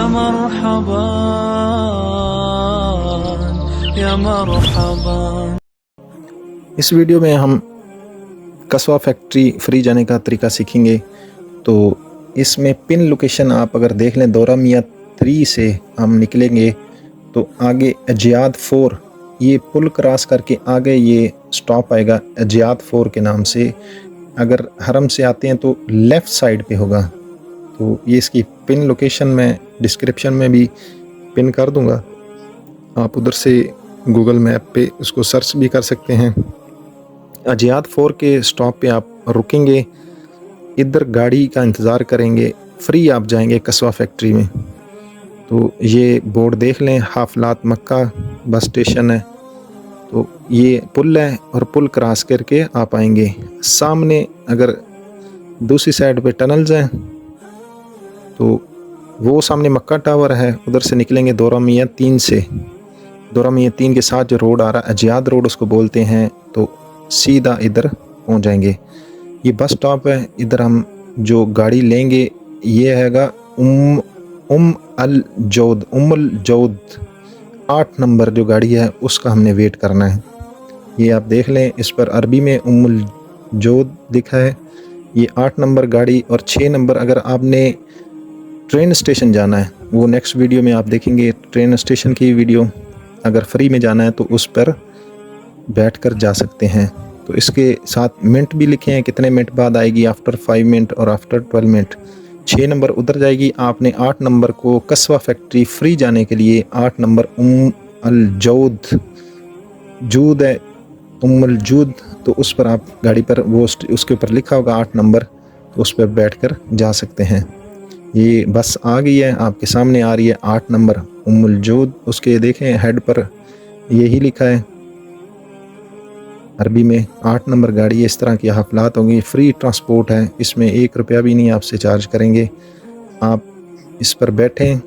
मरहबा या मरहबा। इस वीडियो में हम कस्बा फैक्ट्री फ्री जाने का तरीका सीखेंगे। तो इसमें पिन लोकेशन आप अगर देख लें, दौरा मियाँ 3 से हम निकलेंगे तो आगे अजियाद 4, ये पुल क्रॉस करके आगे ये स्टॉप आएगा अजियाद 4 के नाम से। अगर हरम से आते हैं तो लेफ़्ट साइड पे होगा। तो ये इसकी पिन लोकेशन मैं डिस्क्रिप्शन में भी पिन कर दूंगा, आप उधर से गूगल मैप पे उसको सर्च भी कर सकते हैं। अजियाद 4 के स्टॉप पे आप रुकेंगे, इधर गाड़ी का इंतज़ार करेंगे, फ्री आप जाएंगे कस्बा फैक्ट्री में। तो ये बोर्ड देख लें, हाफलात मक्का बस स्टेशन है। तो ये पुल है और पुल क्रॉस करके आप आएंगे। सामने अगर दूसरी साइड पे टनल्स हैं तो वो सामने मक्का टावर है, उधर से निकलेंगे दौरा मियाँ 3 से। दौरा मियाँ 3 के साथ जो रोड आ रहा है अजियाद रोड उसको बोलते हैं, तो सीधा इधर पहुंच जाएंगे। ये बस स्टॉप है, इधर हम जो गाड़ी लेंगे ये हैगा उम्मुल जौद 8 नंबर जो गाड़ी है उसका हमने वेट करना है। ये आप देख लें, इस पर अरबी में उम्मुल जौद लिखा है। ये 8 नंबर गाड़ी और 6 नंबर अगर आपने ट्रेन स्टेशन जाना है, वो नेक्स्ट वीडियो में आप देखेंगे ट्रेन स्टेशन की वीडियो। अगर फ्री में जाना है तो उस पर बैठकर जा सकते हैं। तो इसके साथ मिनट भी लिखे हैं, कितने मिनट बाद आएगी, आफ्टर 5 मिनट और आफ्टर 12 मिनट। 6 नंबर उधर जाएगी। आपने 8 नंबर को कस्बा फैक्ट्री फ्री जाने के लिए 8 नंबर उम्मुल जौद जूद है, उम्मुल जूद, तो उस पर आप गाड़ी पर वो उसके ऊपर लिखा होगा 8 नंबर, तो उस पर बैठकर जा सकते हैं। ये बस आ गई है, आपके सामने आ रही है 8 नंबर उम्मुल जौद। उसके देखें हेड पर यही लिखा है अरबी में 8 नंबर गाड़ी। इस तरह की हफलात होंगी, फ्री ट्रांसपोर्ट है, इसमें 1 रुपया भी नहीं आपसे चार्ज करेंगे। आप इस पर बैठें,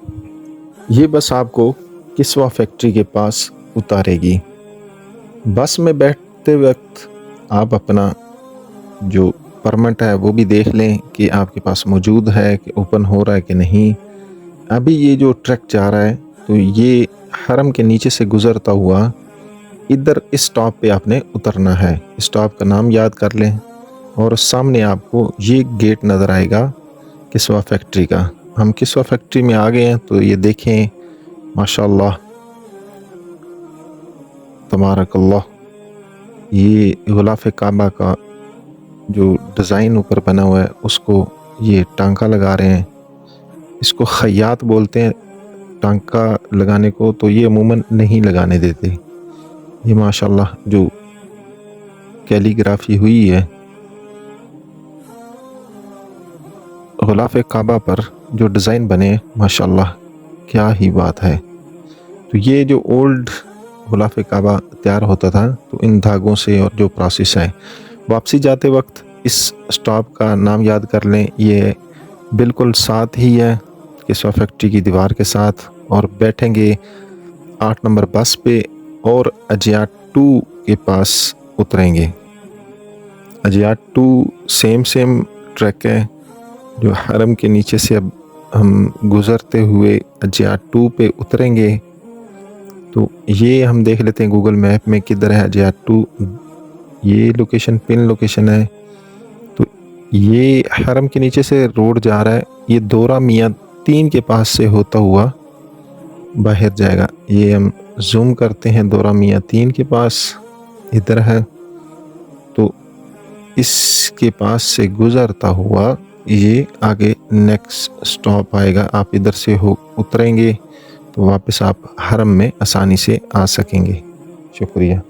ये बस आपको कस्बा फैक्ट्री के पास उतारेगी। बस में बैठते वक्त आप अपना जो परमिट है वो भी देख लें कि आपके पास मौजूद है, कि ओपन हो रहा है कि नहीं। अभी ये जो ट्रक जा रहा है तो ये हरम के नीचे से गुज़रता हुआ इधर इस स्टॉप पे आपने उतरना है। स्टॉप का नाम याद कर लें और सामने आपको ये गेट नज़र आएगा कस्बा फैक्ट्री का। हम कस्बा फैक्ट्री में आ गए हैं। तो ये देखें माशाल्लाह तबारकल्लाह, ये गुलाफ़े काबा का जो डिज़ाइन ऊपर बना हुआ है उसको ये टांका लगा रहे हैं। इसको खयात बोलते हैं टांका लगाने को, तो ये अमूमन नहीं लगाने देते। ये माशाल्लाह जो कैलीग्राफी हुई है गुलाफ़े काबा पर, जो डिज़ाइन बने माशाल्लाह क्या ही बात है। तो ये जो ओल्ड गुलाफ़े काबा तैयार होता था तो इन धागों से, और जो प्रोसेस है वापसी जाते वक्त इस स्टॉप का नाम याद कर लें। ये बिल्कुल साथ ही है कस्बा फैक्ट्री की दीवार के साथ, और बैठेंगे 8 नंबर बस पे और अजियाद 2 के पास उतरेंगे। अजियाद 2 सेम ट्रैक है जो हरम के नीचे से अब हम गुज़रते हुए अजियाद 2 पे उतरेंगे। तो ये हम देख लेते हैं गूगल मैप में किधर है अजियाद 2। ये लोकेशन पिन लोकेशन है। तो ये हरम के नीचे से रोड जा रहा है, ये दौरा मियाँ 3 के पास से होता हुआ बाहर जाएगा। ये हम जूम करते हैं, दौरा मियाँ 3 के पास इधर है। तो इसके पास से गुज़रता हुआ ये आगे नेक्स्ट स्टॉप आएगा। आप इधर से हो उतरेंगे तो वापस आप हरम में आसानी से आ सकेंगे। शुक्रिया।